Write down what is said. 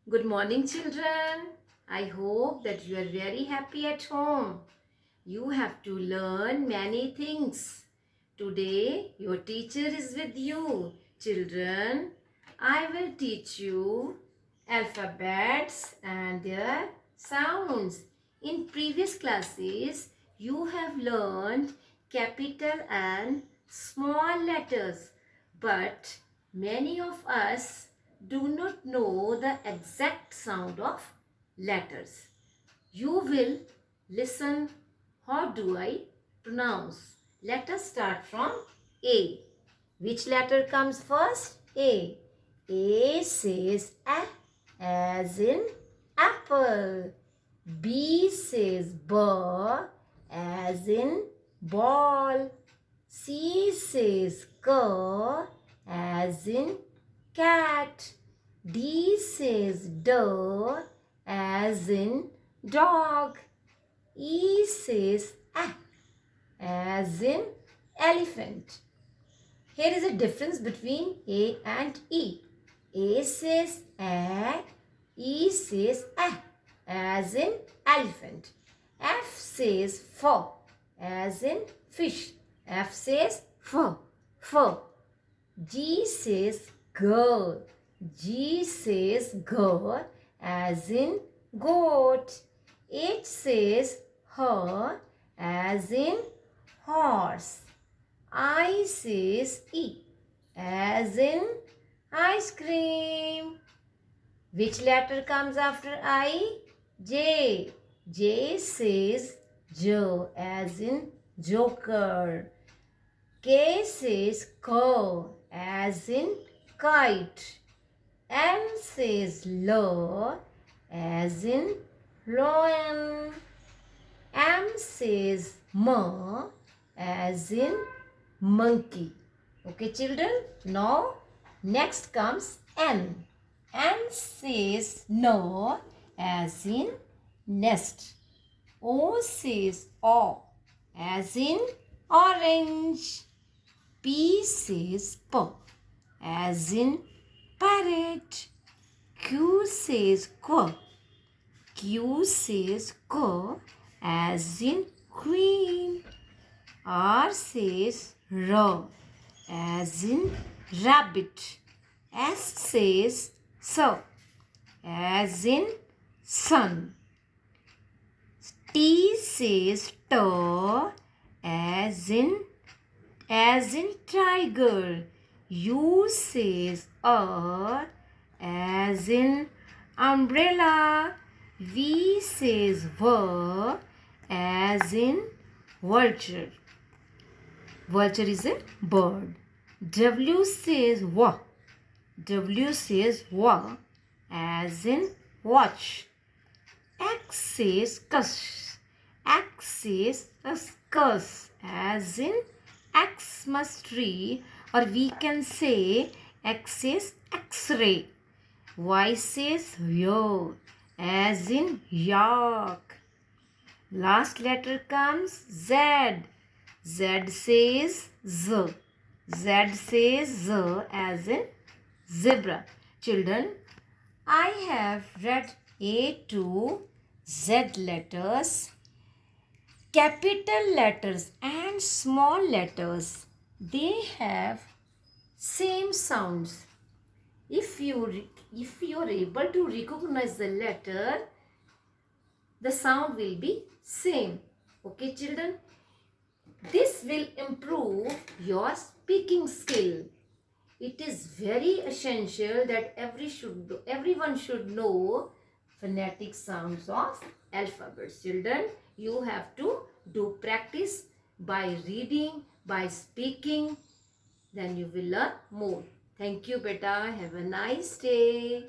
Good morning, children. I hope that you are very happy at home. You have to learn many things. Today, your teacher is with you. Children, I will teach you alphabets and their sounds. In previous classes, you have learned capital and small letters. But many of us do not know the exact sound of letters. You will listen. How do I pronounce? Let us start from A. Which letter comes first? A. A says A as in apple. B says B as in ball. C says K as in cat. D says D as in dog. E says A as in elephant. Here is a difference between A and E. A says A, E says A as in elephant. F says F as in fish. F says F. G says girl. G says girl as in goat. H says her as in horse. I says E as in ice cream. Which letter comes after I? J. J says J as in joker. K says K as in kite. L says L as in lion. M says M as in monkey. Okay, children? Now, next comes N. N says no as in nest. O says O as in orange. P says P as in parrot. Q says Q. Q says Q as in queen. R says R as in rabbit. S says S as in sun. T says T as in tiger. U says as in umbrella. V says V as in vulture. Vulture is a bird. W says W. W says W as in watch. X says cuss. X says cuss as in Xmas tree, or we can say X says X-ray. Y says yo as in yak. Last letter comes Z. Z says Z. Z says Z as in zebra. Children, I have read A to Z letters. Capital letters and small letters, they have same sounds. If you are able to recognize the letter, the sound will be same. Okay, children? This will improve your speaking skill. It is very essential that everyone should know phonetic sounds of alphabets. Children, you have to do practice by reading, by speaking, then you will learn more. Thank you, beta. Have a nice day.